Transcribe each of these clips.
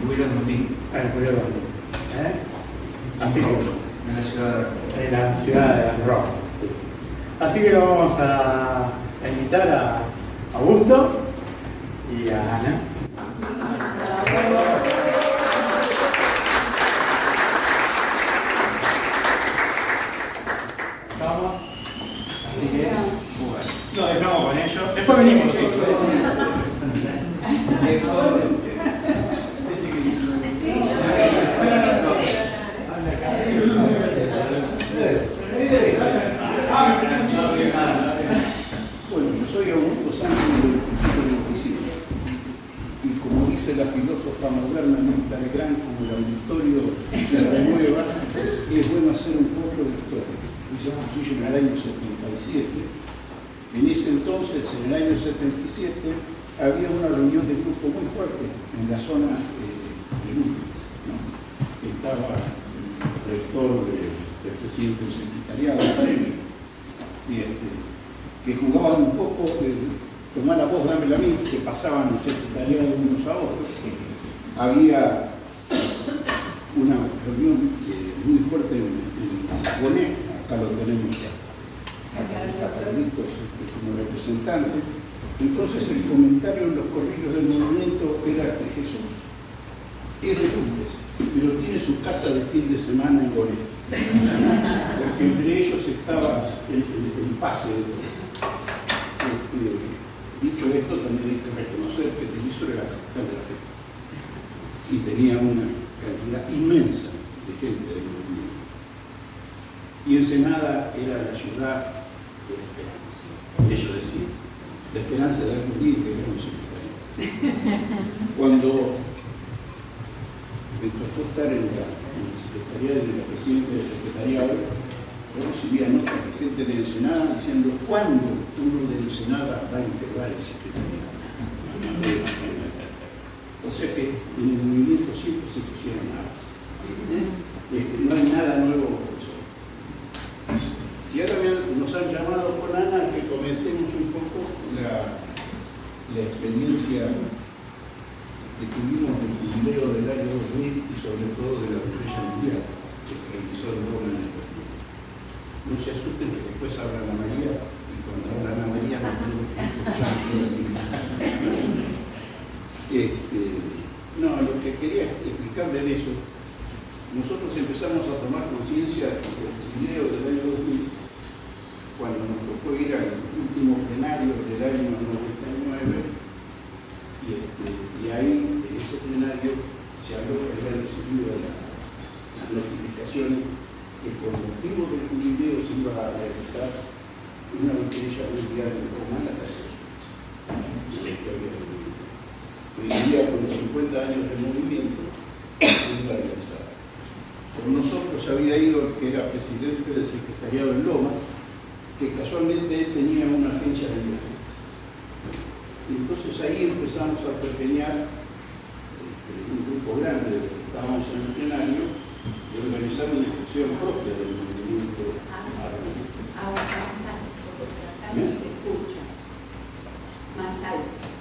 William Martín. En William Martín. Así que, En la ciudad de en la ciudad de Roma. Sí. Así que lo vamos a invitar a Augusto y a Ana. Vamos. Así que lo dejamos con ellos. Después venimos nosotros. Bueno, yo soy Augusto Sánchez del Trujillo 25 y como dice la filósofa moderna Mirta Legrand, como el auditorio se renueva, es bueno hacer un poco de historia. Hice Trujillo en el año 77. En ese entonces, en el año 77, había una reunión de grupo muy fuerte en la zona de Lourdes, ¿no? Estaba el rector del presidente del secretariado, que jugaban un poco de tomar la voz, dámela a mí, se pasaban el secretariado unos a otros. Había una reunión muy fuerte en Bonet, acá lo tenemos a Carlitos como representante. Entonces el comentario en los corrillos del movimiento era que Jesús es de Lourdes, pero tiene su casa de fin de semana en Bonet, porque entre ellos estaba el pase de todo. Dicho esto, también hay que reconocer que Telvisor era la capital de la fe y tenía una cantidad inmensa de gente del movimiento. Y Ensenada era la ciudad de la esperanza. Ellos decían, la esperanza de algún día que era un secretariado. Cuando me tocó estar en el secretariado de la presidenta del secretariado, yo recibía notas de gente de Ensenada diciendo ¿cuándo uno de Ensenada va a integrar el secretariado? O sea que en el movimiento siempre se pusieron alas. No hay nada nuevo por eso. Y ahora nos han llamado con Ana que comentemos un poco la experiencia que tuvimos del jubileo del año 2000 y sobre todo de la Estrella Mundial que se realizó en Roma en el 2000. No se asusten que después habla Ana María y cuando habla Ana María no tengo que escuchar todo el tiempo. No, lo que quería explicarles de eso, nosotros empezamos a tomar conciencia del jubileo del año 2000 cuando nos tocó ir al último plenario del año 99 y ahí en ese plenario se habló que habían recibido las notificaciones que con motivo del jubileo se iba a realizar una botella mundial en Roma, la tercera, en la historia del movimiento. Hoy en día, con los 50 años del movimiento, se iba a realizar. Con nosotros había ido el que era presidente del secretariado en Lomas, que casualmente él tenía una agencia de viajes. Y entonces ahí empezamos a pequeñar un grupo grande, estábamos en el plenario, y organizar una expresión propia del movimiento árabe. Ahora más alto, porque acá no se escucha. Más alto.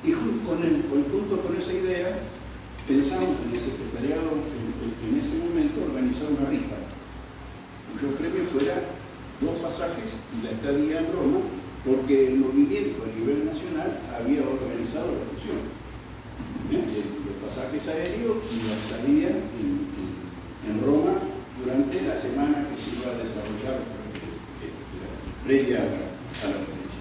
Y junto con esa idea, pensamos en el secretariado que en ese momento organizó una rifa, cuyo premio fuera 2 pasajes y la estadía en Roma, porque el movimiento a nivel nacional había organizado la función. Los pasajes aéreos y la estadía en Roma durante la semana que se iba a desarrollar previa a la fecha.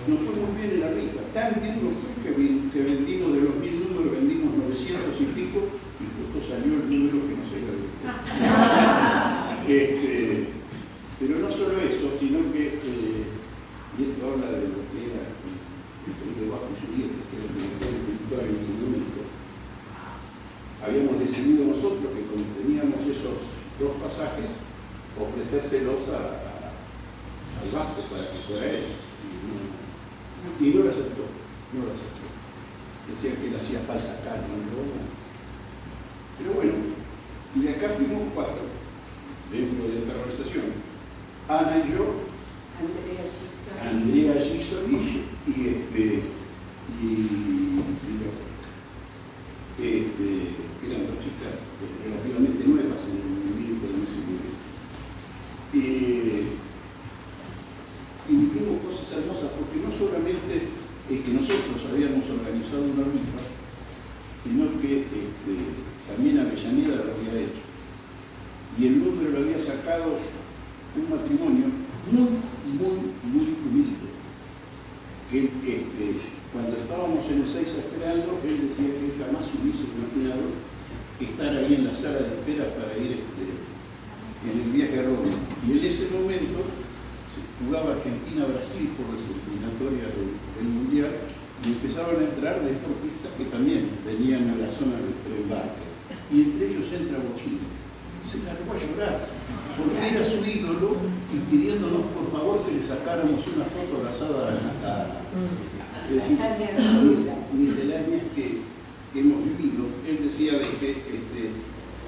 Nos fue muy bien en la rifa, tan bien nos fue que vendimos de los 1000 números, vendimos 900 y pico, y justo salió el número que nos iba a vender. Pero no solo eso, sino que, y esto habla de lo que era el debajo siguiente, que era el director espiritual en ese momento, habíamos decidido nosotros que como teníamos esos 2 pasajes, ofrecérselos al Vasco para que fuera él. Y no lo aceptó. no lo aceptó. Decía que le hacía falta calma, ¿no? Pero bueno, y de acá fuimos 4 dentro de esta organización. Ana y yo, Andrea Gison eran 2 chicas relativamente nuevas en el vínculo en ese momento. Y vivimos cosas hermosas, porque no solamente que nosotros habíamos organizado una rifa, sino que también Avellaneda lo había hecho. Y el número lo había sacado un matrimonio muy humilde. Que cuando estábamos en el 6 esperando, él decía que él jamás hubiese imaginado estar ahí en la sala de espera para ir en el viaje a Roma. Y en ese momento se jugaba Argentina-Brasil por las eliminatorias del Mundial y empezaban a entrar deportistas que también venían a la zona del embarque. Y entre ellos entra Bochini. Se largó a llorar porque era su ídolo y pidiéndonos por favor que le sacáramos una foto abrazada a misceláneas que hemos vivido. Él decía de que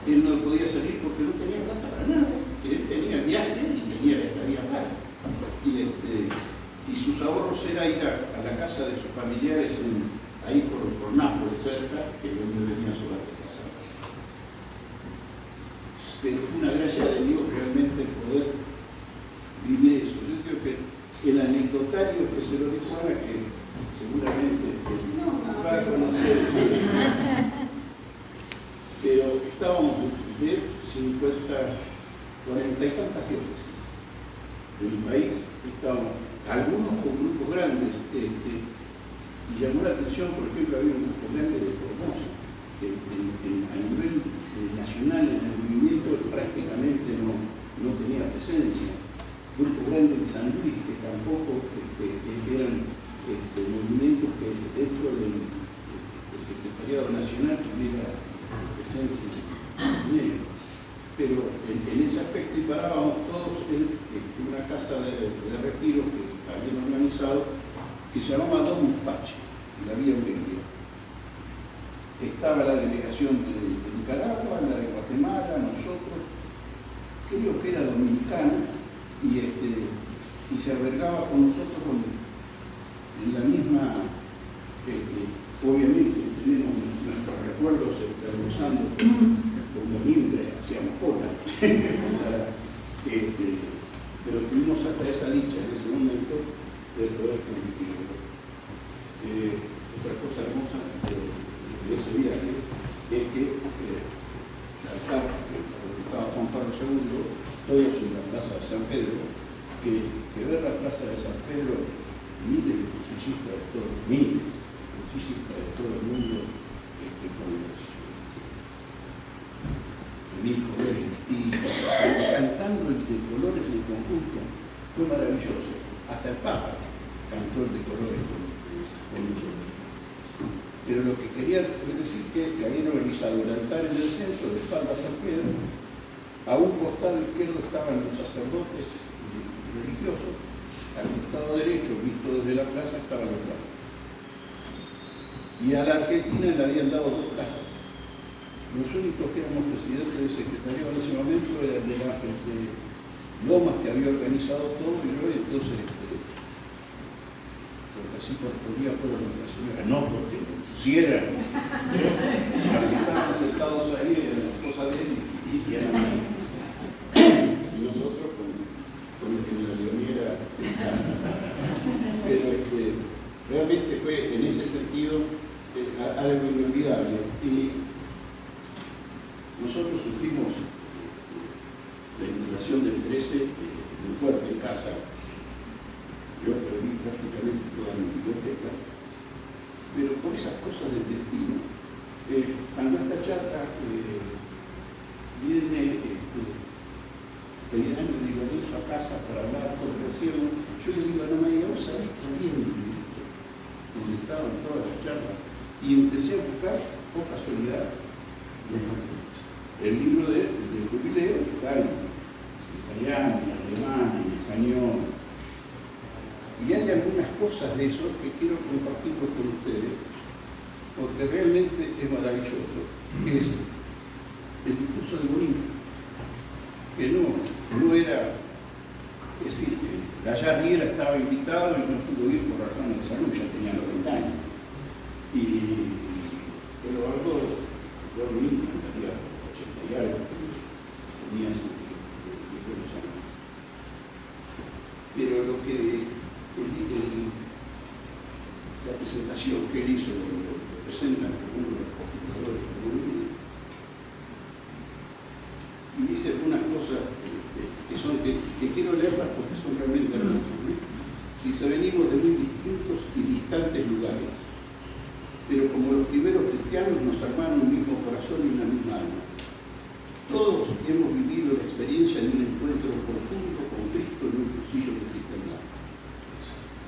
él no podía salir porque no tenía plata para nada. Él tenía el viaje y tenía la estadía acá. Y sus ahorros era ir a la casa de sus familiares ahí por Nápoles, cerca, que es donde venía su antepasado. Pero fue una gracia de Dios realmente el poder vivir eso. Yo creo que el anecdotario que se lo dijo Ana, que seguramente va a conocer, pero estábamos de 40 y tantas diócesis del país, estábamos algunos con grupos grandes, y llamó la atención, por ejemplo, había un grupo grande de Formosa, a nivel nacional en el movimiento prácticamente no tenía presencia. Grupo grande de San Luis, que tampoco eran movimientos que dentro del Secretariado Nacional tuviera presencia en ellos. Pero en ese aspecto y parábamos todos en una casa de retiro que habían organizado, que se llamaba Domus Pace, la Vía Aurelia. Estaba la delegación de Nicaragua, la de Guatemala, nosotros, creo que era dominicana, y se albergaba con nosotros en la misma, obviamente tenemos nuestros recuerdos almorzando con Bolívar, hacíamos cola, pero tuvimos hasta esa dicha en ese momento de poder convivirlo. Otra cosa hermosa de ese viaje es que la altar, donde estaba Juan Pablo II, todos en la plaza de San Pedro, que ver la plaza de San Pedro, miles de cuchillistas de todo, miles de cuchillistas de todo el mundo, con los de 1000 colores distintos, cantando de colores en conjunto, fue maravilloso. Hasta el Papa cantó el de colores con nosotros. Pero lo que quería decir que habían organizado el altar en el centro, de espalda a San Pedro, a un costado izquierdo estaban los sacerdotes religiosos, al costado derecho, visto desde la plaza, estaban los lados. Y a la Argentina le habían dado 2 plazas. Los únicos que éramos presidentes del secretariado en ese momento eran de Lomas, que había organizado todo, y yo, entonces, porque así correspondía fueron nuestra señora, no porque me pusieran, pero los que estaban sentados ahí eran la esposa de él y Ana María. Y nosotros con lo que la leonera. Pero realmente fue en ese sentido algo inolvidable. Y nosotros sufrimos la inundación del 13 muy fuerte en casa. Yo perdí prácticamente toda mi biblioteca, pero por esas cosas del destino, cuando esta charla viene Pedirano de Lorenzo a casa para hablar con recién, yo le digo a Ana María, ¿vos sabés que había un librito donde estaban todas las charlas? Y empecé a buscar, por casualidad, el libro del jubileo, que está en italiano, en alemán, en español. Y hay algunas cosas de eso que quiero compartirlo con ustedes, porque realmente es maravilloso. Es el discurso de Bonino, que no era, es decir, Gallar Riera estaba invitado y no pudo ir por razones de salud, ya tenía 90 años. Pero algo, yo me encantaría 80 y algo, tenía sus años. Pero lo que la presentación que él hizo lo presenta como uno de los postuladores de Bolivia, y dice algunas cosas que quiero leerlas porque son realmente hermosas, ¿no? Dice: venimos de muy distintos y distantes lugares, pero como los primeros cristianos nos armaron un mismo corazón y una misma alma. Todos hemos vivido la experiencia de un encuentro profundo con Cristo en un cursillo de cristiandad.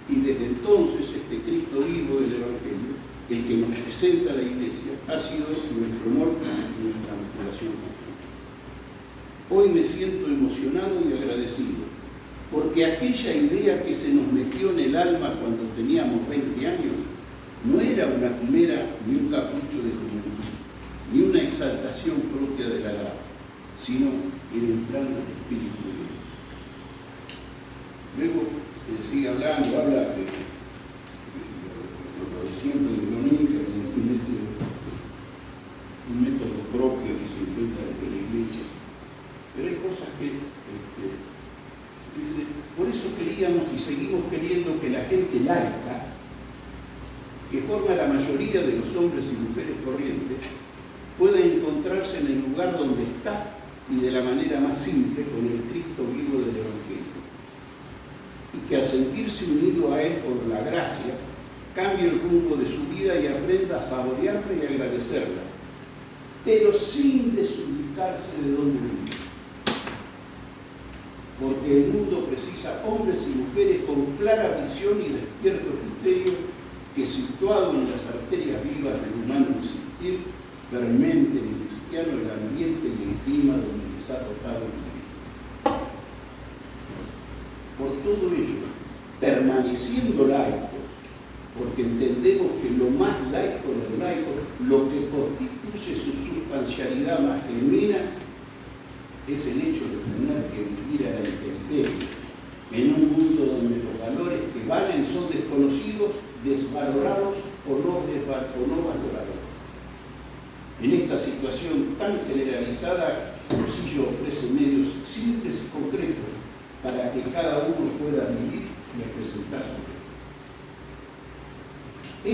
Y desde entonces este Cristo vivo del Evangelio, el que nos presenta la Iglesia, ha sido nuestro norte y nuestra motivación constante. Hoy me siento emocionado y agradecido, porque aquella idea que se nos metió en el alma cuando teníamos 20 años no era una quimera ni un capricho de juventud, ni una exaltación propia de la edad, sino era el plan del Espíritu de Dios. Luego sigue hablando, habla de lo de siempre de Dominica, un método propio que se encuentra desde la Iglesia. Pero hay cosas que dice: por eso queríamos y seguimos queriendo que la gente laica, que forma la mayoría de los hombres y mujeres corrientes, pueda encontrarse en el lugar donde está y de la manera más simple con el Cristo vivo del Evangelio. Y que al sentirse unido a Él por la gracia, cambie el rumbo de su vida y aprenda a saborearla y agradecerla, pero sin desubicarse de donde vive. Porque el mundo precisa hombres y mujeres con clara visión y despierto criterio que, situado en las arterias vivas del humano existir, fermenten en el cristiano el ambiente y el clima donde les ha tocado vivir. Por todo ello, permaneciendo laicos, porque entendemos que lo más laico del laico, lo que constituye su sustancialidad más genuina, es el hecho de tener que vivir a la intemperie, en un mundo donde los valores que valen son desconocidos, desvalorados o no valorados. En esta situación tan generalizada, Cursillo ofrece medios simples y concretos para que cada uno pueda vivir y presentar su fe.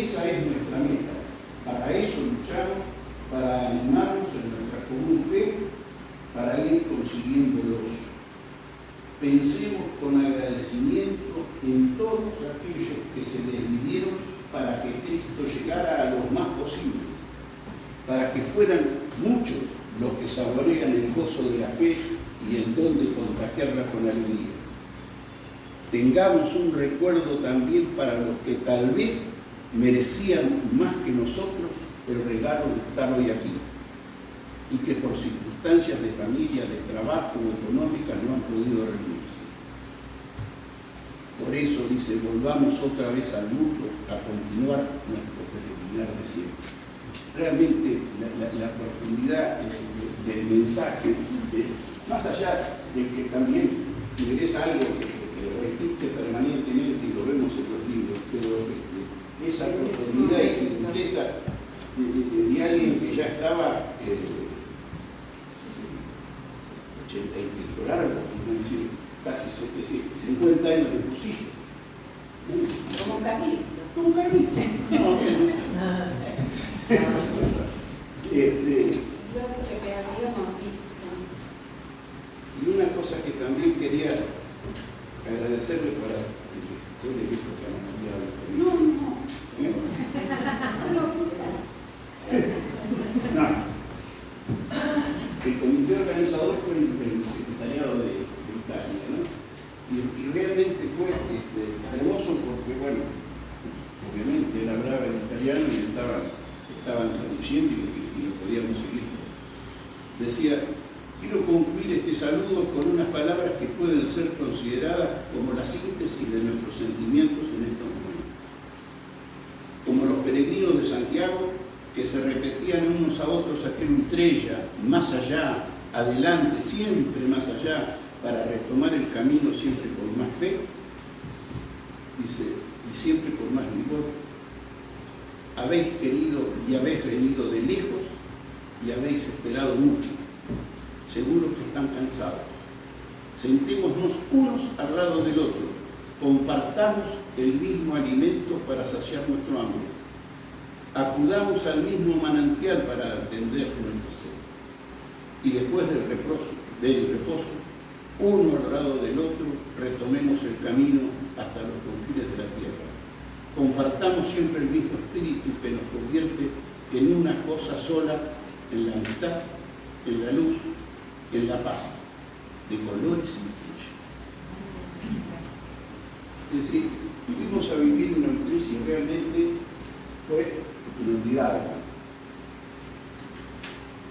Esa es nuestra meta. Para eso luchamos, para animarnos en nuestra común fe, para ir consiguiéndolos. Pensemos con agradecimiento en todos aquellos que se desvivieron para que Cristo llegara a los más posibles, para que fueran muchos los que saborean el gozo de la fe y el don de contagiarla con alegría. Tengamos un recuerdo también para los que tal vez merecían más que nosotros el regalo de estar hoy aquí, y que por circunstancias de familia, de trabajo o económicas no han podido reunirse. Por eso dice: volvamos otra vez al mundo a continuar nuestro peregrinar de siempre. Realmente la profundidad del mensaje, más allá de que también es algo que repite permanentemente y lo vemos en los libros, pero esa profundidad y simpleza de alguien que ya estaba 80 y pico largo, es decir, casi 50 años de cursillo. Como un camino. Como un camino. No, y una cosa que también quería agradecerle para yo le he visto que han cambiado no. El comité organizador fue el secretariado de Italia, ¿no? Y realmente fue hermoso porque, bueno, obviamente él hablaba en italiano y estaban traduciendo y lo podíamos seguir. Decía: Quiero concluir este saludo con unas palabras que pueden ser consideradas como la síntesis de nuestros sentimientos en estos momentos. Como los peregrinos de Santiago, que se repetían unos a otros aquel ultrella, más allá, adelante, siempre más allá, para retomar el camino siempre con más fe, dice, y siempre con más vigor. Habéis querido y habéis venido de lejos y habéis esperado mucho. Seguro que están cansados. Sentémonos unos al lado del otro, compartamos el mismo alimento para saciar nuestro hambre, acudamos al mismo manantial para atender nuestra sed. Y después del reposo, uno al lado del otro, retomemos el camino hasta los confines de la tierra. Compartamos siempre el mismo espíritu que nos convierte en una cosa sola, en la amistad, en la luz, en la paz, de colores y brillo. Es decir, fuimos a vivir una crisis y realmente fue inolvidable.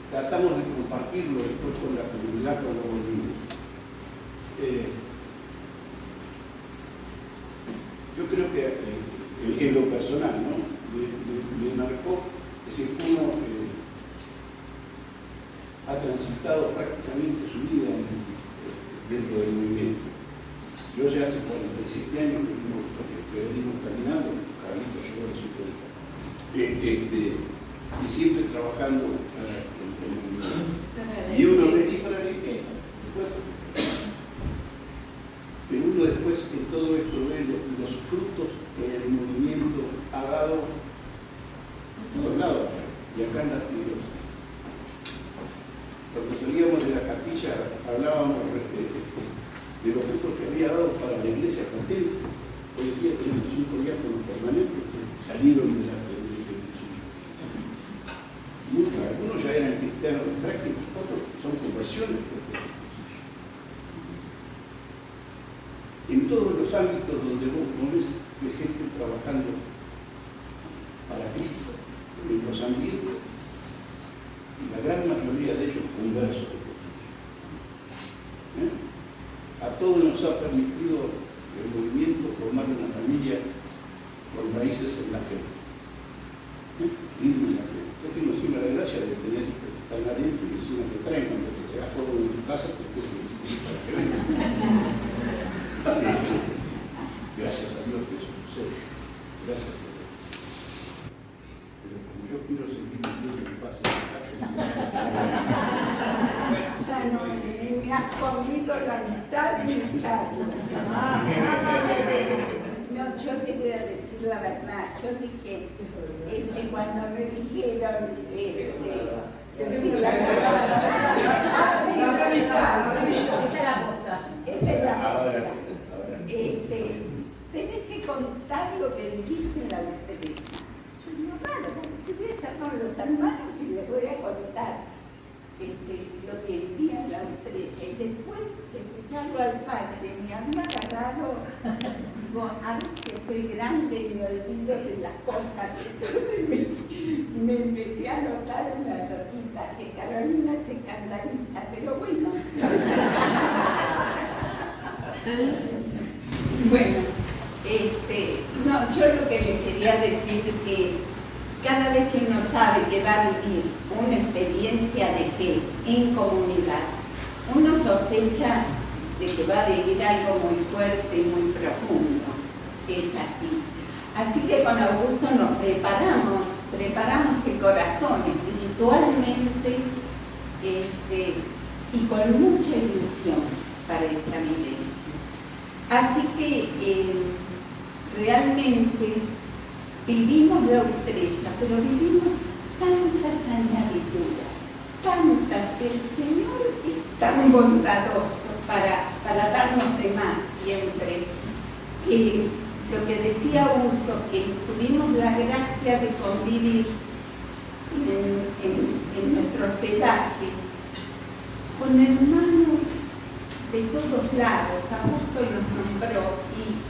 Tratamos de compartirlo después con la comunidad cuando volvimos. Yo creo que en lo personal, ¿no? Me marcó, es decir, uno ha transitado prácticamente su vida dentro del movimiento. Yo ya hace 47 años que venimos caminando, Carlito llegó a su cuenta, y siempre trabajando para el movimiento. Y uno ve para la limpieza, por supuesto. Pero uno después en todo esto ve los frutos que el movimiento ha dado por todos lados, y acá en la tierra. Cuando salíamos de la capilla hablábamos de los frutos que había dado para la iglesia platense. Hoy día tenemos 5 diáconos permanentes que salieron de la algunos ya eran cristianos prácticos, otros son conversiones. En todos los ámbitos donde vos ves gente trabajando para Cristo, en los ambientes, y la gran mayoría de ellos conversos. A todos nos ha permitido el movimiento formar una familia con raíces en la fe. Firme en la fe. Yo tengo encima la gracia de tener tan adentro y encima te traen cuando te quedas todo en tu casa, porque es para que vengan. Gracias a Dios que eso sucede. Gracias a Dios. Pero como yo quiero sentir el Dios que pasa en la casa. Ya no, me has comido la mitad de mi charla. No, yo te voy a decir la verdad. Yo dije, cuando me dijeron, tenés que contar lo que dijiste en la conferencia. Yo digo, claro, porque voy a estar con los hermanos y les voy a contar lo que decía en la estrella. Y después de escucharlo al padre, me había agarrado, digo, a veces soy grande y me olvido de las cosas. Entonces me empecé a anotar unas hojitas que Carolina se escandaliza, pero bueno. Bueno, no, yo lo que le quería decir es que cada vez que uno sabe que va a vivir una experiencia de fe en comunidad, uno sospecha de que va a vivir algo muy fuerte y muy profundo. Es así. Así que con Augusto nos preparamos el corazón espiritualmente y con mucha ilusión para esta vivencia. Así que realmente vivimos la estrella, pero vivimos tantas añadiduras, tantas, que el Señor es tan bondadoso para darnos de más siempre, que lo que decía Augusto, que tuvimos la gracia de convivir en nuestro hospedaje con hermanos de todos lados. Augusto los nombró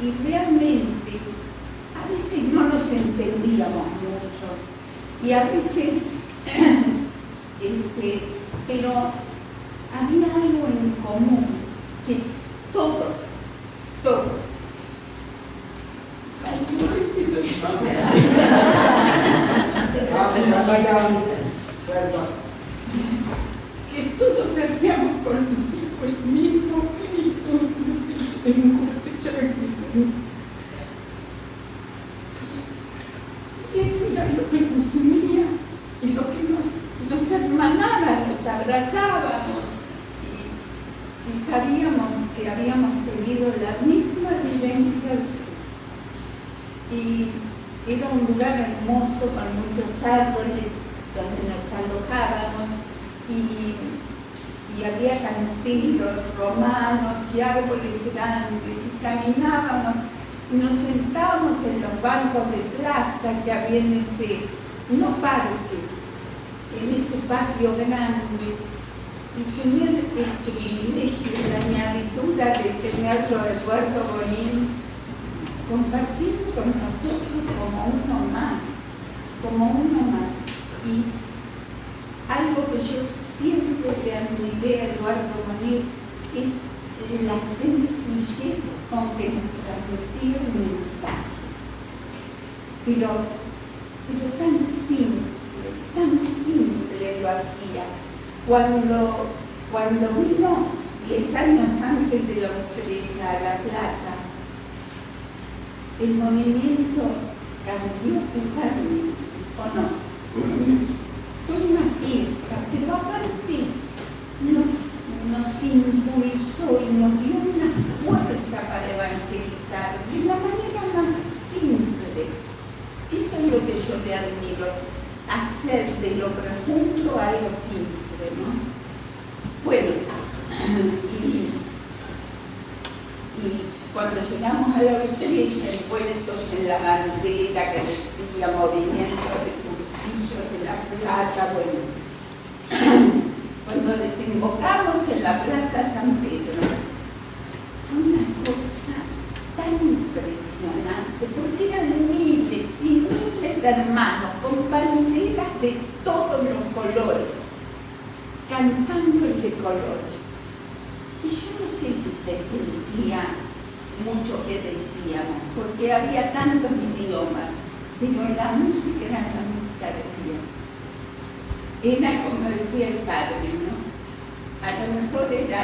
y realmente a veces no nos entendíamos mucho y a veces, pero había algo en común, que todos, que todos habíamos conocido el mismo Cristo en un cosecha de Cristo. Y eso era lo que nos unía y lo que nos hermanaba, nos abrazábamos y sabíamos que habíamos tenido la misma vivencia. Y era un lugar hermoso con muchos árboles donde nos alojábamos y había canteros romanos y árboles grandes y caminábamos y nos sentábamos en los bancos de plaza que había en ese, no parque, en ese patio grande, y tener el privilegio y la añadidura de tenerlo a Eduardo Bonín compartiendo con nosotros como uno más. Y algo que yo siempre le admiré a Eduardo Bonín es la sencillez con que nos transmitía un mensaje, pero tan simple lo hacía. Cuando vino 10 años antes de la Estrella a La Plata, el movimiento cambió totalmente, ¿o no? Fue una fiesta, pero aparte nos impulsó y nos dio una fuerza para evangelizar de la manera más simple. Eso es lo que yo le admiro, hacer de lo profundo algo simple, ¿no? Bueno, y cuando llegamos a la Estrella, envueltos en la bandera que decía Movimiento de Cursillos de La Plata, bueno, cuando desembocamos en la Plaza San Pedro, fue una cosa tan impresionante, porque eran miles y miles de hermanos con banderas de todos los colores, cantando el de colores. Y yo no sé si se sentía mucho que decíamos, porque había tantos idiomas, pero la música era la música de Dios. Era como decía el padre, ¿no? A lo mejor era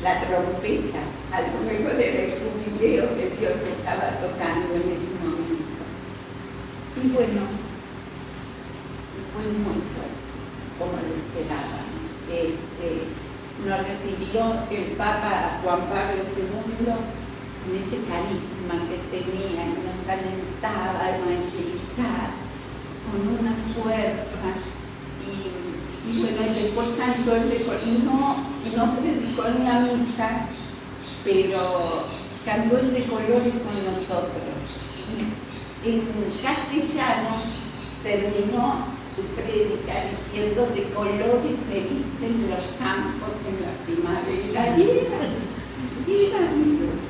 la trompeta, a lo mejor era el jubileo que Dios estaba tocando en ese momento. Y bueno, fue muy fuerte, como lo esperábamos. Nos recibió el Papa Juan Pablo II con ese carisma que tenía, que nos alentaba a evangelizar con una fuerza. Y bueno, después cantó el de colores, no predicó en la misa, pero cantó el de colores con nosotros. Y en castellano terminó su prédica diciendo: de colores se visten los campos en la primavera. Y era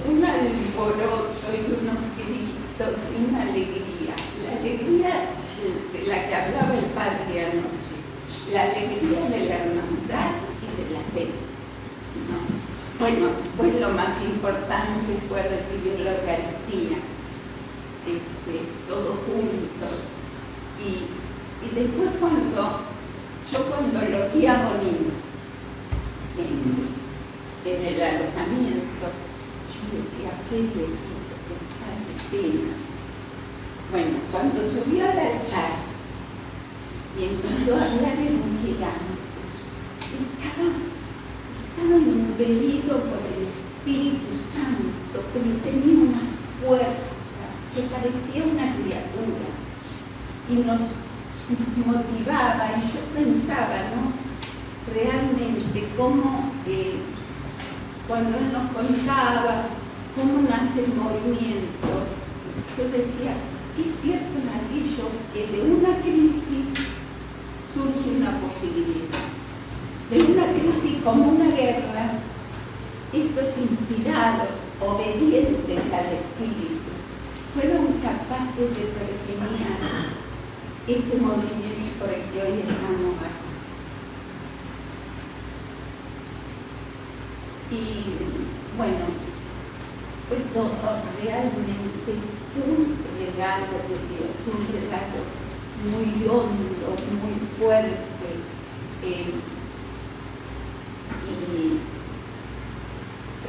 un alboroto y unos gritos y una alegría. La alegría de la que hablaba el padre anoche. La alegría de la hermandad y de la fe, ¿no? Bueno, pues lo más importante fue recibir la Eucaristía, todos juntos. Y después cuando lo vi a Bonín en el alojamiento, yo decía: qué viejito, que está de pena. Bueno, cuando subió al altar y empezó a hablar en gigante, estaba embellido por el Espíritu Santo, pero tenía una fuerza que parecía una criatura y nos motivaba. Y yo pensaba, ¿no? Realmente cómo cuando él nos contaba cómo nace el movimiento, yo decía: qué cierto es aquello que de una crisis surge una posibilidad. De una crisis como una guerra, estos inspirados, obedientes al Espíritu, fueron capaces de pergeñar este movimiento por el que hoy estamos aquí. Y bueno, fue todo realmente un regalo de Dios, un regalo muy hondo, muy fuerte. Y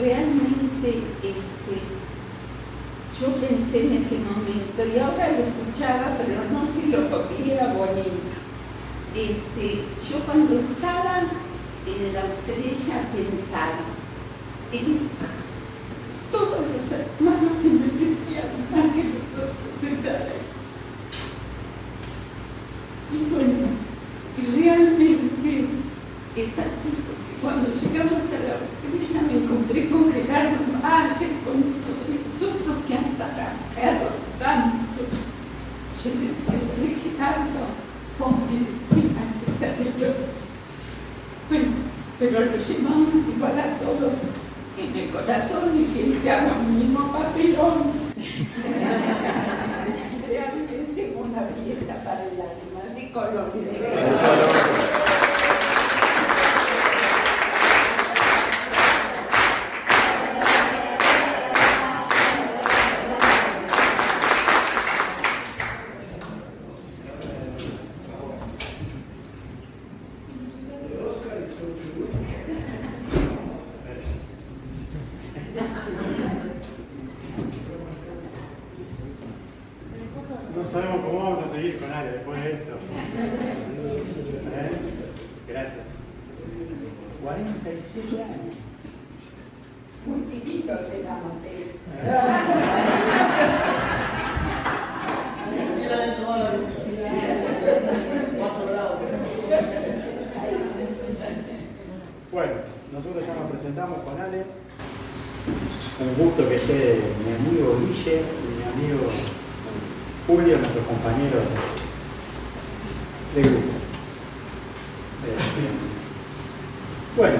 realmente yo pensé en ese momento, y ahora lo escuchaba, pero no si lo copia bonito. Yo cuando estaba en la estrella pensaba en todos los hermanos que me decían más que nosotros estar ahí. Y bueno, realmente es así, porque cuando llegamos a la estrella me encontré con Gerardo Valle, con todos nosotros que han trabajado tanto. Yo le decía, Gerardo, pobre, sí, aceptaré. Bueno, pero lo llevamos igual a todos en el corazón y siempre hago el mismo papelón. Realmente una fiesta para el alma, de color y de color. No sabemos cómo vamos a seguir con Ale después de esto. Gracias. 47 años. Muy chiquitos éramos. Bueno, nosotros ya nos presentamos con Ale. Un gusto que esté mi amigo Guille y mi amigo Julio, nuestros compañeros de grupo. Bueno,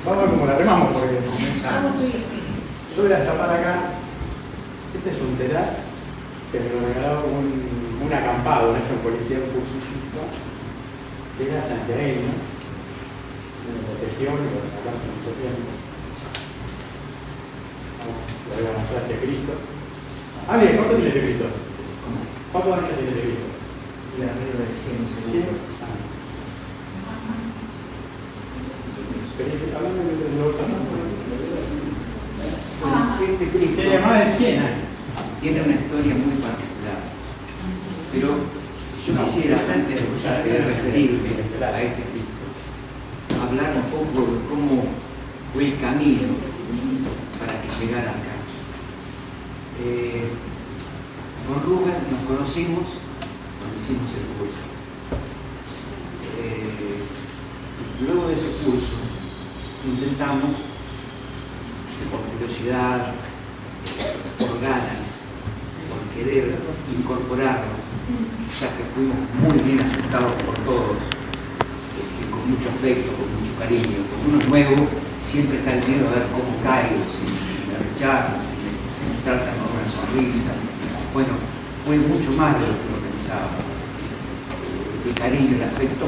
vamos a ver cómo la remamos porque comenzamos. Yo voy a tapar acá. Este es un telar que me lo regaló un acampado, un policía, un cursillista, que era santiagueño, me protegió, me lo regaló hace mucho tiempo. Le voy a mostrar este Cristo. Ale, ¿cuánto tiene este Cristo? ¿Cuántos años tiene este Cristo? Y arriba de 100 100 segundos. años. Hablando de lo que Este Cristo tiene más de 100 años. tiene una historia muy particular. Pero yo No, quisiera, esa- antes de referirme a este Cristo, hablar un poco de cómo fue el camino para que llegara acá. Con Rubén nos conocimos cuando hicimos el curso. Luego de ese curso intentamos, por curiosidad, por ganas, por querer incorporarnos, ya que fuimos muy bien aceptados por todos, con mucho afecto, con mucho cariño. Cuando uno es nuevo, siempre está el miedo a ver cómo caigo, si me rechazan, si me tratan con una sonrisa. Bueno, fue mucho más de lo que uno pensaba. El cariño y el afecto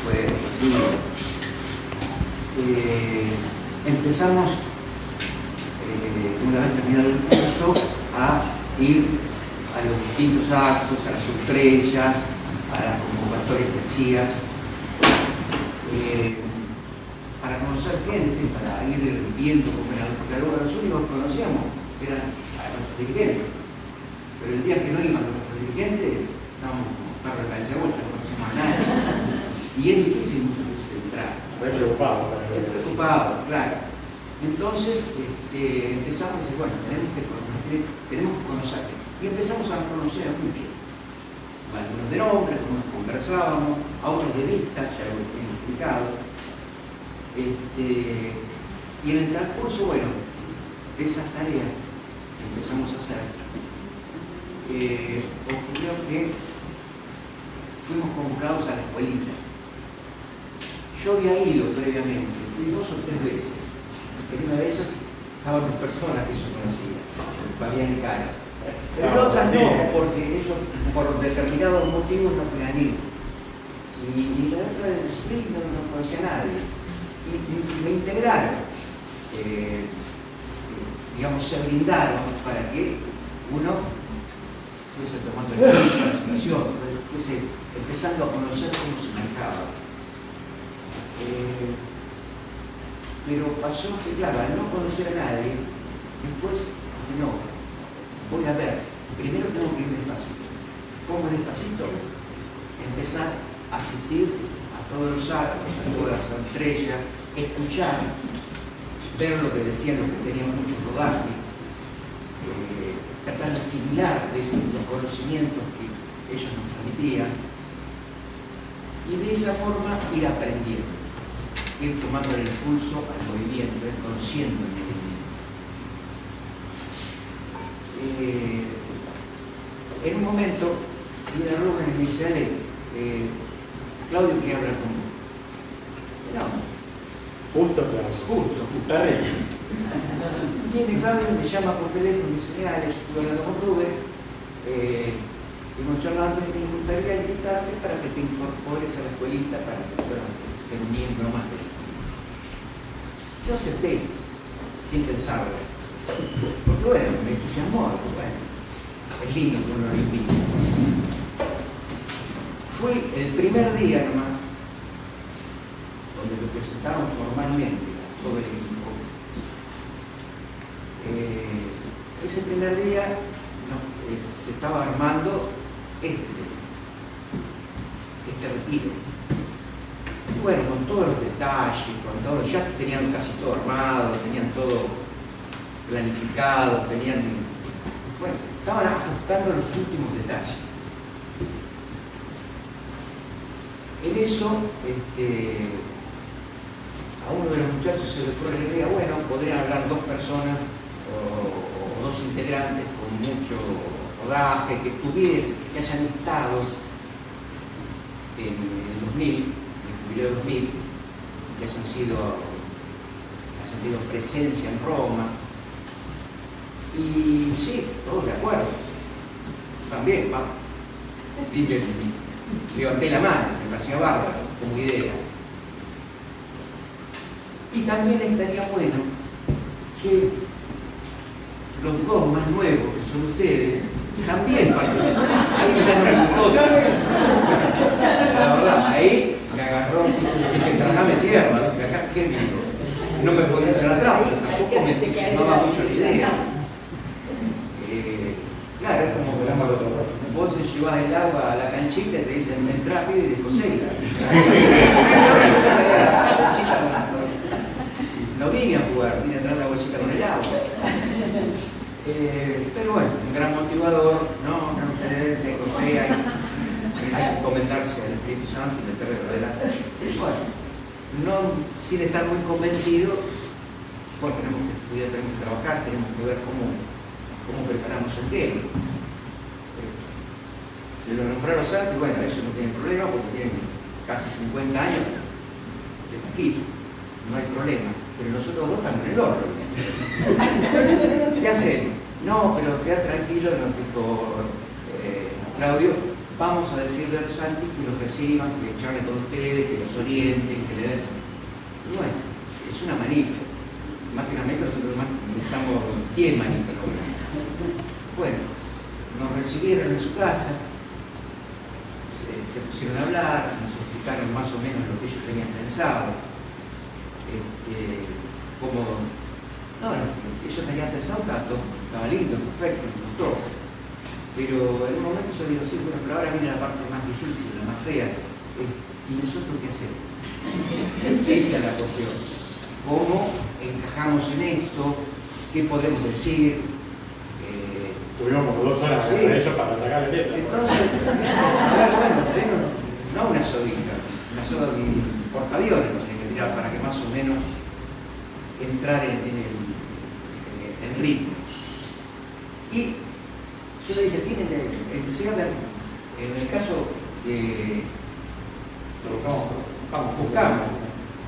fue recibido. Empezamos, una vez terminado el curso, a ir a los distintos actos, a las estrellas, a las convocatorias que hacía, para conocer gente, para ir viendo cómo eran, porque los únicos que conocíamos eran a nuestros dirigentes. Pero el día que no iban nuestros dirigentes, estábamos como perros de cancha bocha, no conocíamos a nadie. Y es difícil muchas veces entrar. preocupado. Preocupado, claro. Entonces empezamos a decir, bueno, tenemos que conocer. Y empezamos a conocer a muchos. Algunos de nombre, algunos conversábamos, a otros de vista, ya lo hemos explicado. Y en el transcurso, bueno, esas tareas que empezamos a hacer, ocurrió que fuimos convocados a la escuelita. Yo había ido previamente, fui 2 o 3 veces. En una de ellas estaban 2 personas que yo conocía, Fabián y Cara. Pero en otras no, porque ellos por determinados motivos no podían ir. Y la otra de no conocía a nadie. Y me integraron. digamos, se brindaron para que uno fuese tomando el curso de la situación, fuese empezando a conocer cómo se manejaba. Pero pasó que, claro, al no conocer a nadie, después, no, voy a ver, primero tengo que ir despacito. ¿Cómo despacito? Empezar a asistir a todos los actos, a todas las estrellas, escuchar, ver lo que decían los que tenían mucho rodaje, tratar de asimilar los conocimientos que ellos nos transmitían y de esa forma ir aprendiendo, ir tomando el impulso al movimiento, ir conociendo el movimiento. En un momento, viene Rubén y me dice, Ale, Claudio quiere hablar conmigo. No. Justo, claro. Justo. Viene Claudio, me llama por teléfono y me dice, mira, yo estuve hablando con Rubén, hemos charlado y me gustaría invitarte para que te incorpores a la escuelita para que puedas ser un miembro más de él. Yo acepté, sin pensarlo, porque bueno, me entusiasmó, bueno, es lindo que uno lo invite. Fue el primer día nomás, donde lo presentaron formalmente todo el equipo. Ese primer día se estaba armando este retiro. Y bueno, con todos los detalles, con todo, ya tenían casi todo armado, tenían todo planificado, bueno, estaban ajustando los últimos detalles. En eso, a uno de los muchachos se le ocurre la idea, bueno, podrían hablar dos personas o dos integrantes con mucho rodaje, que hayan estado en el 2000, en el jubileo 2000, que hayan tenido presencia en Roma. Y sí, todos de acuerdo. Yo también, vamos. Levanté la mano, me parecía bárbaro como idea. Y también estaría bueno que los dos más nuevos, que son ustedes, también participen. Ahí ya no me gustó. La verdad, ahí me agarró, dije, tragame tierra, ¿no? Acá, ¿qué digo? No me podía echar atrás, pero tampoco me entusiasmaba mucho la idea. Claro, es como que vos llevas el agua a la canchita y te dicen, entrá, pibe, y descosela. No vine a jugar, vine a traer la bolsita con el agua. Pero bueno, un gran motivador, ¿no? Tengo fe, hay que comentarse al Espíritu Santo y meterle adelante. Bueno, no sin estar muy convencido, porque tenemos que estudiar, tenemos que trabajar, tenemos que ver cómo preparamos el tema. Se lo nombraron antes, bueno, ellos no tienen problema porque tienen casi 50 años de taquito, no hay problema, pero nosotros dos estamos en el horno. ¿Qué hacemos? No, pero queda tranquilo, nos dijo Claudio, vamos a decirle a los Santis que los reciban, que charlen con ustedes, que los orienten, que le den. Y bueno, es una manita. Más que una manita, nosotros necesitamos 10 manitas. Bueno, nos recibieron en su casa, se pusieron a hablar, nos explicaron más o menos lo que ellos tenían pensado, ellos tenían pensado, estaba lindo, perfecto, me gustó, pero en un momento yo digo, sí, bueno, pero ahora viene la parte más difícil, la más fea, ¿y nosotros qué hacemos? Esa es la cuestión, ¿cómo encajamos en esto? ¿Qué podemos decir? Tuvimos como 2 horas sí, para eso para sacar el letra. Entonces, bueno, no una sodita, una soda de un portaaviones lo tienen que tirar para que más o menos entrar en el ritmo. Y yo le dije, empecé a ver, en el caso de buscamos,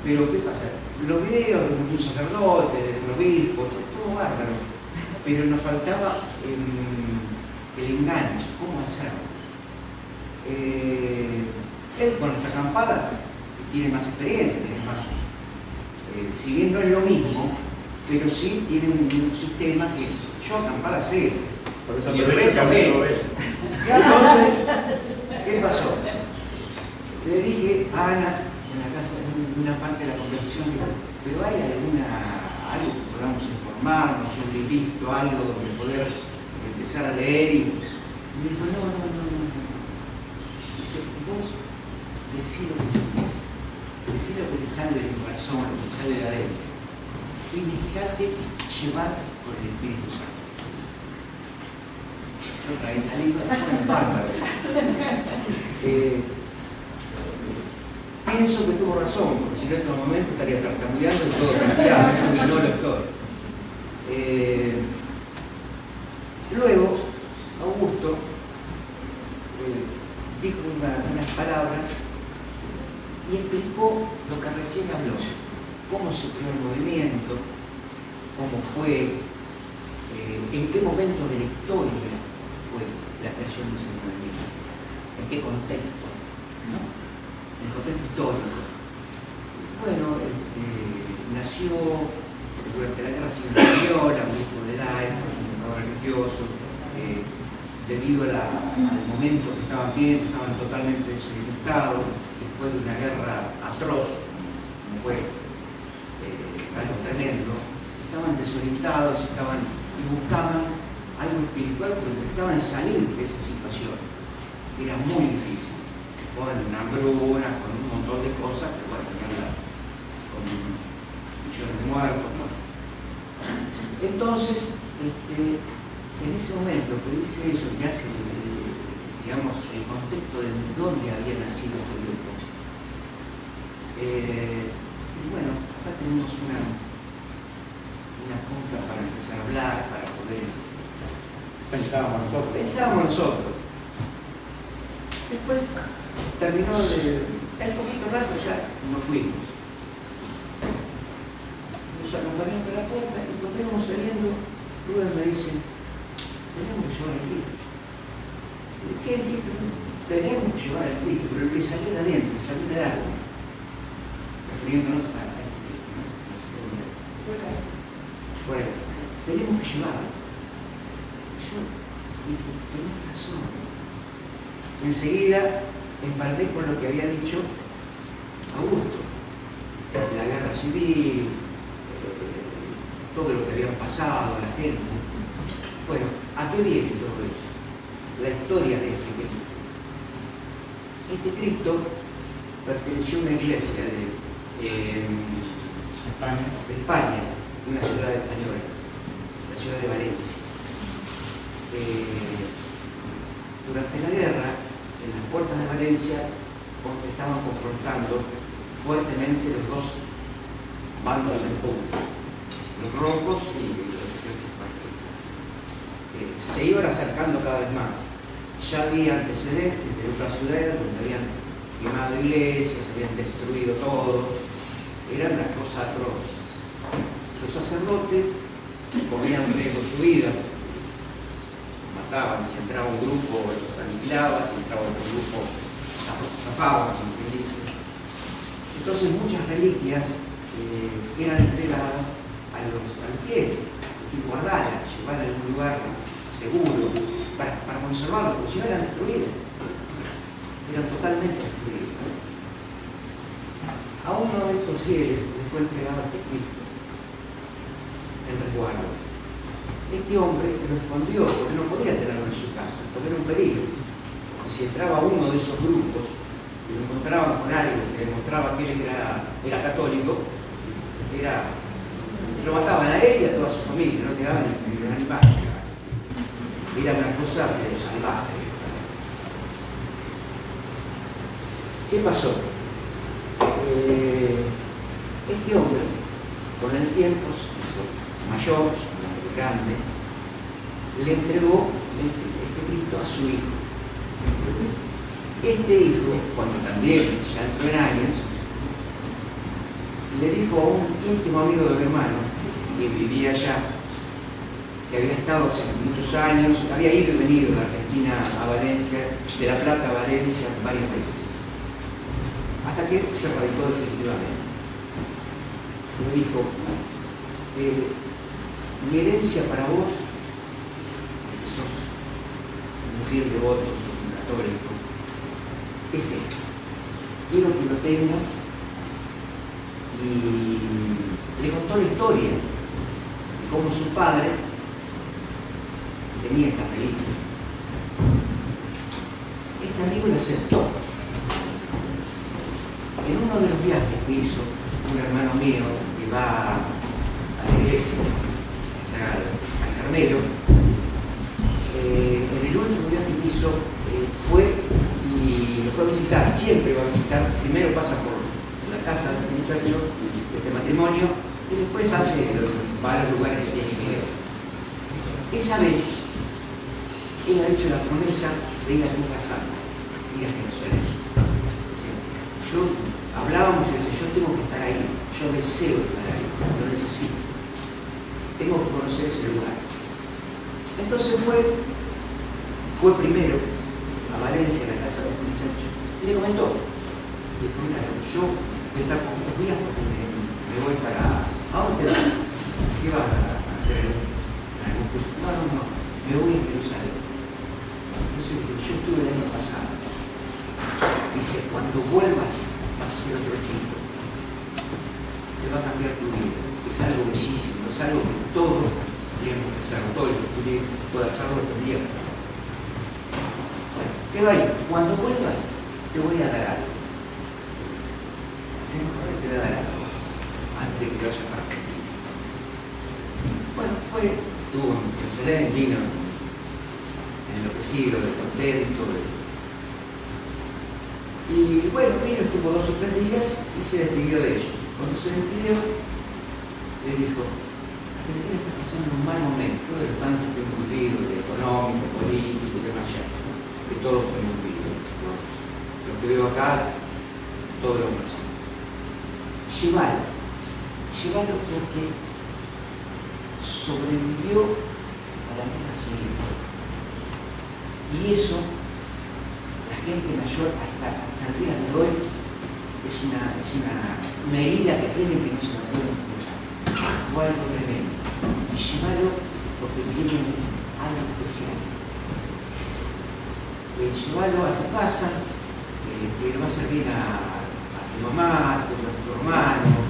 pero ¿qué pasa? Los videos de un sacerdote, de un obispo, todo bárbaro. Pero nos faltaba el enganche, cómo hacerlo. Él con las acampadas tiene más experiencia, tiene más. Si bien no es lo mismo, pero sí tiene un sistema que yo acampada cero. Por eso Y el aprovecho resto que me- lo ves. Entonces, ¿qué pasó? Le dije a Ana en la casa, en una parte de la conversación, digo, pero hay algo que podamos informarnos, un librito, algo donde poder empezar a leer, y me dijo, no. Dice, vos decí lo que sentís, decí lo que sale de tu corazón, lo que sale de adentro, y dejate llevar por el Espíritu Santo. Yo tragué saliva, bueno, bárbaro. Pienso que tuvo razón, porque si no en este momento estaría tartamudeando y todo cambiado, y no lector. Luego, Augusto dijo unas palabras y explicó lo que recién habló, cómo se creó el movimiento, cómo fue, en qué momento de la historia fue la creación de ese movimiento, en qué contexto, ¿no? En el contexto histórico. Bueno, nació durante la Guerra Civil Española, un grupo de laicos, un fundador religioso, debido al momento que estaban viendo, estaban totalmente desorientados, después de una guerra atroz, como fue algo tremendo, estaban desorientados, y buscaban algo espiritual porque necesitaban salir de esa situación. Era muy difícil, con hambruna, con un montón de cosas, que bueno, con millones de muertos, ¿no? Entonces, en ese momento que dice eso, que hace, digamos, el contexto de dónde había nacido este grupo. Y bueno, acá tenemos una punta para empezar a hablar, para poder... Pensábamos nosotros. Después terminó el poquito rato, ya nos fuimos. Nos acompañamos a la puerta y cuando íbamos saliendo, Rubén me dice, tenemos que llevar el libro. ¿Qué libro? Tenemos que llevar el libro, pero el que salió de adentro, salió del alma, refiriéndonos a este libro, ¿no? Bueno, tenemos que llevarlo. Yo dije, tenés razón. Enseguida empalmé con lo que había dicho Augusto, la guerra civil, todo lo que habían pasado, la gente. Bueno, ¿a qué viene todo eso? La historia de este Cristo. Este Cristo perteneció a una iglesia de España, de una ciudad española, la ciudad de Valencia. Durante la guerra, en las puertas de Valencia, estaban confrontando fuertemente los dos bandos en punta, los rojos y los franquistas. Se iban acercando cada vez más. Ya había antecedentes de otras ciudades donde habían quemado iglesias, habían destruido todo. Era una cosa atroz. Los sacerdotes corrían riesgo de su vida. Mataban, si entraba un grupo los aniquilaba, si entraba otro grupo zafaban, como quien dice. Entonces muchas reliquias eran entregadas a los fieles, es decir, guardarlas, llevarlas a algún lugar seguro para conservarlas, porque si no eran destruidas, eran totalmente destruidas. A uno de estos fieles le fue entregado este Cristo en resguardo. Este hombre lo escondió porque no podía tenerlo en su casa, porque era un peligro. Y si entraba uno de esos grupos y lo encontraban con algo que demostraba que él era católico, lo mataban a él y a toda su familia, no quedaban ni un animal. Era una cosa salvaje. ¿Qué pasó? Este hombre, con el tiempo, se hizo mayor, grande, le entregó este Cristo a su hijo. Este hijo, cuando también ya entró en años, le dijo a un íntimo amigo de mi hermano, que vivía allá, que había estado hace muchos años, había ido y venido de Argentina a Valencia, de La Plata a Valencia varias veces, hasta que se radicó definitivamente. Me dijo, mi herencia para vos, que sos un fiel devoto, sos un católico, es esto. Quiero que lo tengas. Y le contó la historia de cómo su padre tenía esta película. Este amigo le aceptó. En uno de los viajes que hizo un hermano mío que va a la iglesia, o sea, al Carmelo, en el último viaje que hizo fue y lo fue a visitar. Siempre va a visitar, primero pasa por la casa del muchacho, de este matrimonio, y después hace varios lugares que tiene que ver. Esa vez, él ha hecho la promesa de ir a tu casa, ir a Jerusalén. Yo hablábamos y decía, yo tengo que estar ahí, yo deseo estar ahí, lo necesito. Tengo que conocer ese lugar. Entonces fue primero a Valencia, a la casa de este muchacho, y le comentó, dijo, mira, yo voy a estar poquitos días porque me voy para... ¿A dónde te vas? ¿Qué vas a hacer en algún curso? No, me voy a Jerusalén. Entonces yo estuve el año pasado. Dice, cuando vuelvas vas a ser otro tipo. Te va a cambiar tu vida. Es algo bellísimo, es algo que todos tenemos que hacerlo, todo el que pueda hacerlo tendría que hacerlo. Bueno, quedo ahí. Cuando vuelvas te voy a dar algo. Te voy a dar algo antes de que te vayas para Argentina. Bueno, estuvo en Jerusalén, vino enloquecido, contento. Y bueno, vino, estuvo 2 o 3 días y se despidió de ellos. Cuando se despidió, le dijo, Argentina está pasando un mal momento, de tanto que hemos vivido, de económico, político, de allá, que todos hemos vivido. ¿No? Lo que veo acá, todo lo conocemos. Llévalo porque sobrevivió a la guerra civil. Y eso, la gente mayor hasta el día de hoy, es una herida que tiene que no se la puede curar. Fue algo tremendo. Y llévalo porque tiene algo especial. Llévalo a tu casa, que le va a servir a tu mamá, a tu hermano,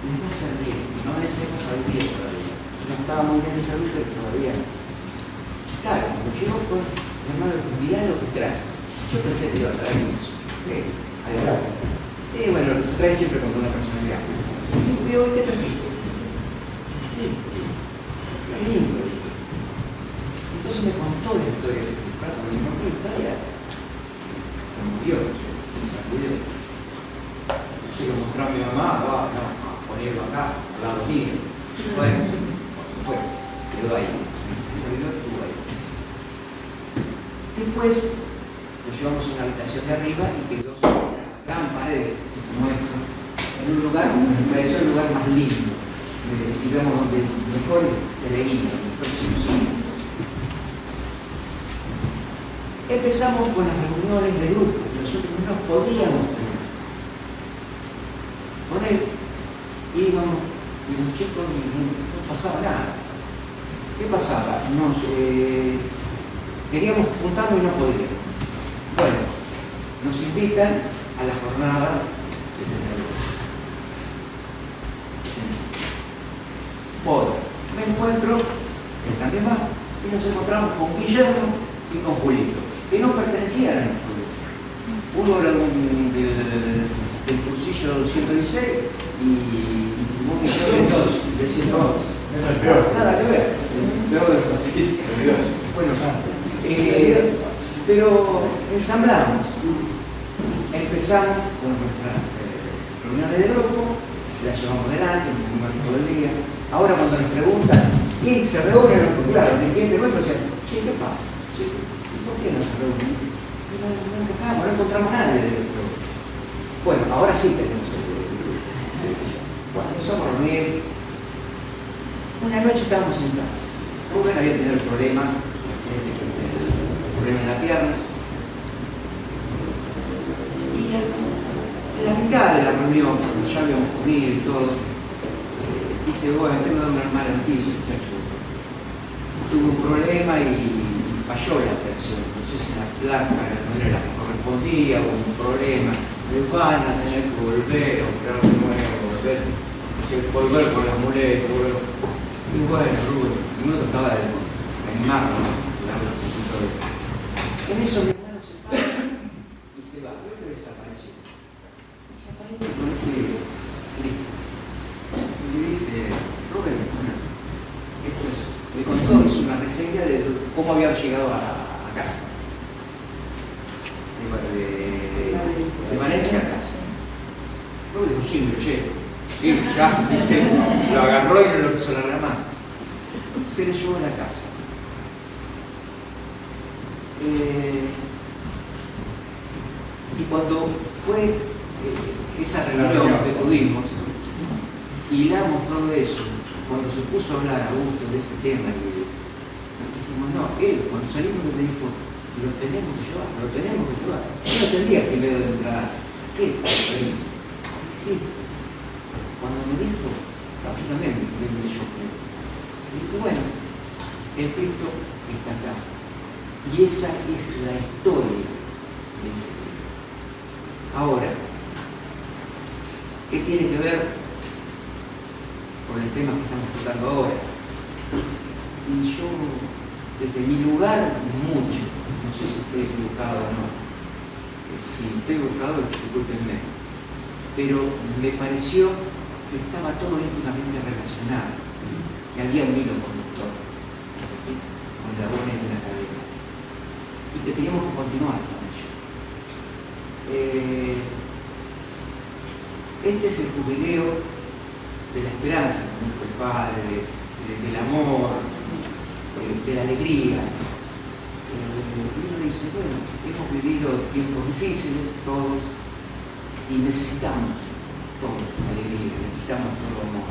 les va a servir. No en esa época vivía todavía. No estaba muy bien de salud, pero todavía no. Claro, cuando llegó con mi hermano, mirá lo que trae. Yo pensé que iba a traer eso. Sí, adelante. Sí, bueno, lo que se trae siempre cuando una persona viaja. Y veo, ¿qué trajiste? Qué lindo. Entonces me contó la historia de ese tipo. Cuando me contó la historia, me murió, se sacudió. Se lo mostró a mi mamá, ponerlo acá, al lado mío. Bueno, quedó ahí. Estuvo ahí. Después lo llevamos a una habitación de arriba y quedó sobre una gran pared nuestra, en un lugar que me pareció el lugar más lindo, digamos, donde mejor se leía, mejor se usaba. Empezamos con las reuniones de grupo, que nosotros no nos podíamos tener. Con él íbamos y los chicos no pasaba nada. ¿Qué pasaba? Queríamos juntarnos y no podíamos. Bueno, nos invitan a la jornada 72. Voy, me encuentro, él también va, y nos encontramos con Guillermo y con Julito, que no pertenecían a nuestro grupo. Uno era del cursillo 116 y uno del 111. Nada que ver. Peor de los bueno, pero ensamblamos. Empezamos con nuestras reuniones de grupo, las llevamos adelante, nos todo el día. Ahora cuando nos preguntan, ¿y se reúnen? Claro, el cliente nuestro decía, che, ¿qué pasa? Che, ¿por qué no se reúnen? No encontramos a nadie del grupo. Bueno, ahora sí tenemos el grupo. Bueno, empezamos a reunir. Una noche estábamos en casa. Rubén había tenido el problema, el problema en la pierna. Y en la mitad de la reunión, cuando ya habíamos comido y todo, dice, bueno, tengo que dar una mala noticia, muchacho. Tuve un problema y falló la operación. No sé si la placa no era la que correspondía o un problema. Me van a tener que volver a operar de nuevo, volver por las muletas. Y bueno, Rubén, uno trataba de animarlo, de darle un poquito de... En eso mi hermano se para y se va, luego desapareció. Desaparece con ese grito. Y le dice, Rubén, esto es, me contó, hizo una reseña de cómo había llegado a casa. De Valencia a casa. Rubén dijo, sí, me lo llevo. Sí, ya, lo agarró y no lo quiso largar más. Se le llevó a la casa. Y cuando fue esa reunión que tuvimos, hilamos todo eso, cuando se puso a hablar a gusto de ese tema, y dijimos, no, él, cuando salimos me dijo, lo tenemos que llevar, lo tenemos que llevar. Yo no entendía primero de entrada, ¿qué es? ¿Qué? Cuando me dijo, yo también me yo creo. Y dije, bueno, el Cristo está acá. Y esa es la historia de ese Cristo. Ahora, ¿qué tiene que ver con el tema que estamos tratando ahora? Y yo, desde mi lugar, mucho, no sé si estoy equivocado o no. Si estoy equivocado, discúlpenme. Pero me pareció que estaba todo íntimamente relacionado, que había un hilo conductor, ¿es así? Con la buena de la cadena. Y que teníamos que continuar con ello. Este es el jubileo de la esperanza, como dijo el Padre, del amor, de la alegría. Y uno dice, bueno, hemos vivido tiempos difíciles, todos, y necesitamos todo alegría, necesitamos todo amor.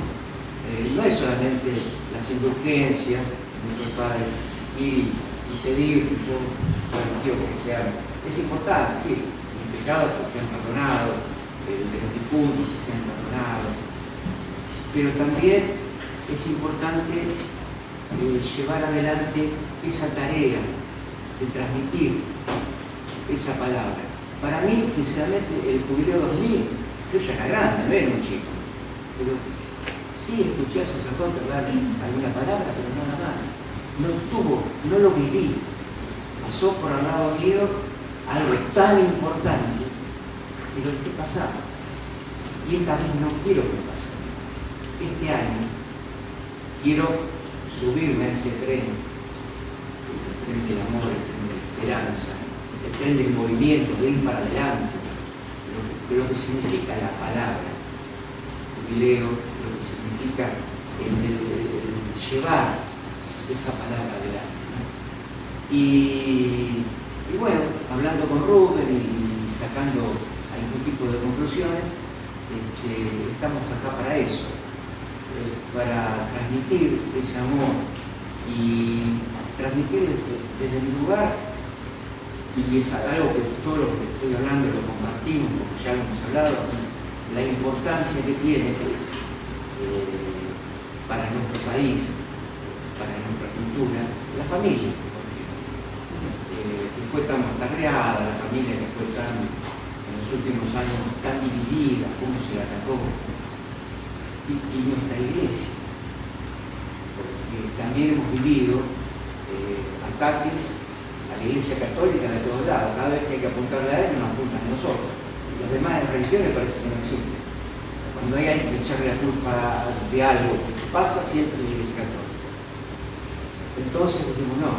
No es solamente las indulgencias, nuestro Padre, y pedir que yo quiero que sean, es importante, sí, los pecados que sean perdonados, de los difuntos que sean perdonados, pero también es importante llevar adelante esa tarea de transmitir esa palabra. Para mí, sinceramente, el jubileo 2000, yo ya era grande, no era un chico, pero sí escuché al sacerdote hablar alguna palabra, pero nada más. No lo viví. Pasó por al lado mío algo tan importante, pero ¿qué pasaba? Y esta vez no quiero que pase. Este año quiero subirme a ese tren del amor, el tren de la esperanza, el tren del movimiento, de ir para adelante, de lo que significa la palabra, jubileo, lo que significa el llevar esa palabra adelante. Y bueno, hablando con Rubén y sacando algún tipo de conclusiones, estamos acá para eso, para transmitir ese amor y transmitir desde mi lugar, y es algo que todo lo que estoy hablando lo compartimos, porque ya lo hemos hablado, la importancia que tiene para nuestro país, para nuestra cultura, la familia, que fue tan bastardeada, la familia que fue tan, en los últimos años, tan dividida, cómo se la atacó, y nuestra iglesia, porque también hemos vivido ataques a la iglesia católica de todos lados. Cada vez que hay que apuntarle a él, nos apuntan a nosotros. Los demás religiones parece que no existen. Cuando hay que echarle la culpa de algo que pasa, siempre la iglesia católica. Entonces dijimos, no,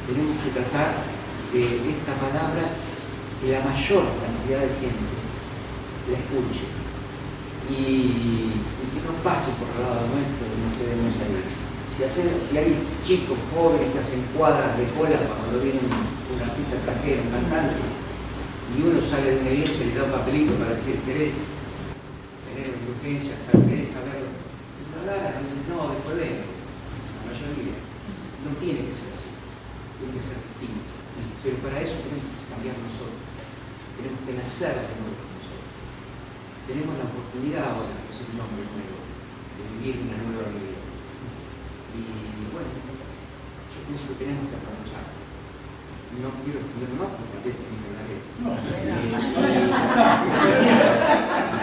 tenemos que tratar de esta palabra que la mayor cantidad de gente la escuche y que no pase por el lado nuestro y nos quedemos ahí. Si hay chicos jóvenes que hacen cuadras de cola cuando viene un artista extranjero, un cantante, y uno sale de una iglesia y le da un papelito para decir, ¿querés tener indulgencia? ¿Querés saberlo? Y no agarran, dicen, no, después ven. La mayoría. No tiene que ser así, tiene que ser distinto. Pero para eso tenemos que cambiar nosotros. Tenemos que nacer de nuevo nosotros. Tenemos la oportunidad ahora de ser un hombre nuevo. de vivir una nueva vida. Y bueno, yo pienso que tenemos que aprovechar. No quiero responder más porque tal vez me quedaré.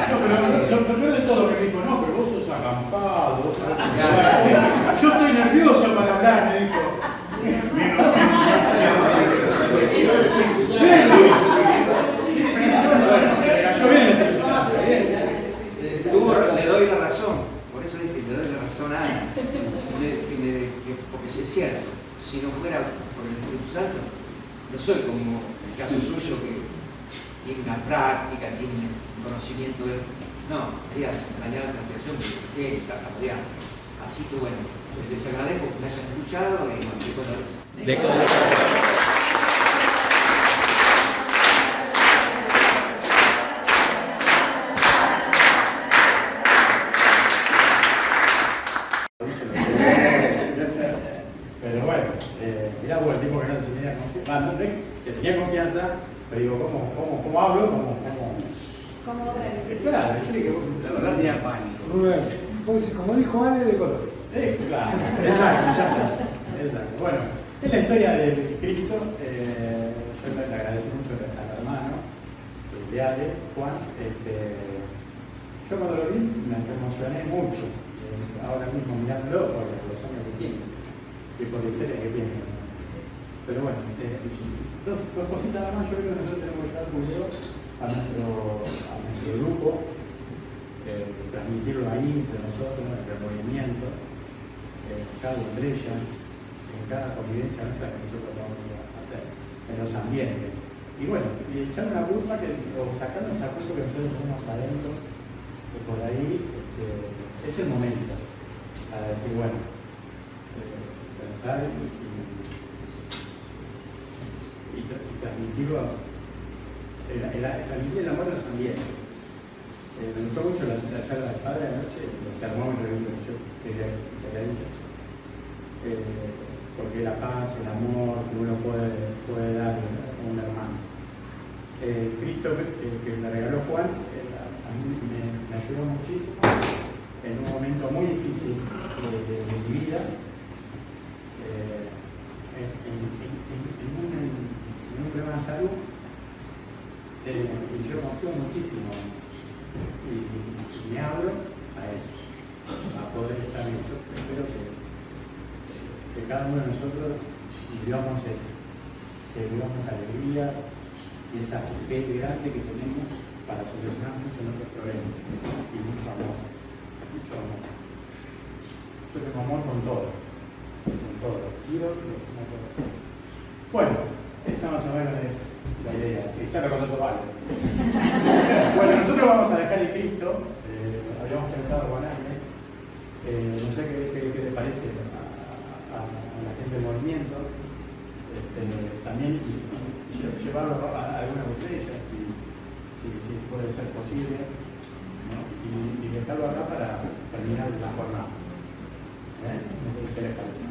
No, pero lo peor de todo que me dijo, no, pero vos sos acampado, vos sos... Yo estoy nervioso para hablar, me dijo. Le doy la razón, por eso dije, le doy la razón a Ana, porque es cierto, si no fuera por el Espíritu Santo, no soy como el caso suyo que tiene una práctica, tiene un conocimiento de... No, estaría dañada la translación de crecer y estar cambiando. Así que bueno, les agradezco que me hayan escuchado y bueno, de colores. Pero bueno, mirá vos, el tipo que no se tenía confianza, no, que tenía confianza, pero digo, ¿cómo hablo? ¿Cómo obra? Claro, yo dije, La verdad tenía pánico. Rubén, como dijo Ale, de color. Claro, exacto. Bueno, es la historia de Cristo. Yo le agradezco mucho al hermano de Ale, Juan. Yo cuando lo vi me emocioné mucho. Ahora mismo mirándolo por los años que tiene y por la historia que tiene. Pero bueno, dos cositas más. Yo creo que nosotros tenemos que llevar cuidado a nuestro grupo, transmitirlo ahí entre nosotros, entre el movimiento, cada estrella, en cada convivencia nuestra que nosotros vamos a hacer, en los ambientes. Y bueno, y echar una culpa o sacar esa culpa que nosotros tenemos adentro, que por ahí es el momento para decir, bueno, pensar y transmitirlo, transmitir el amor a los ambientes. Me gustó mucho la charla del padre anoche, los termómetros que yo quería dicho. Porque la paz, el amor que uno puede dar a un hermano. Cristo que me regaló Juan, a mí me ayudó muchísimo en un momento muy difícil de mi vida, en un problema de salud, y yo confío muchísimo y me abro a eso, a poder estar bien. Yo espero que cada uno de nosotros vivamos eso, que vivamos alegría y esa fe grande que tenemos para solucionar muchos nuestros problemas y mucho amor. Yo tengo amor con todo, quiero y lo amo todo. Bueno, esa más o menos es la idea, sí, ya lo contó todo vale. Bueno, nosotros vamos a dejar el Cristo, habíamos pensado con Ángel, no sé qué le parece a la gente del movimiento, también llevarlo a alguna botella, si puede ser posible, ¿no? y dejarlo acá para terminar la jornada. ¿Qué les parece?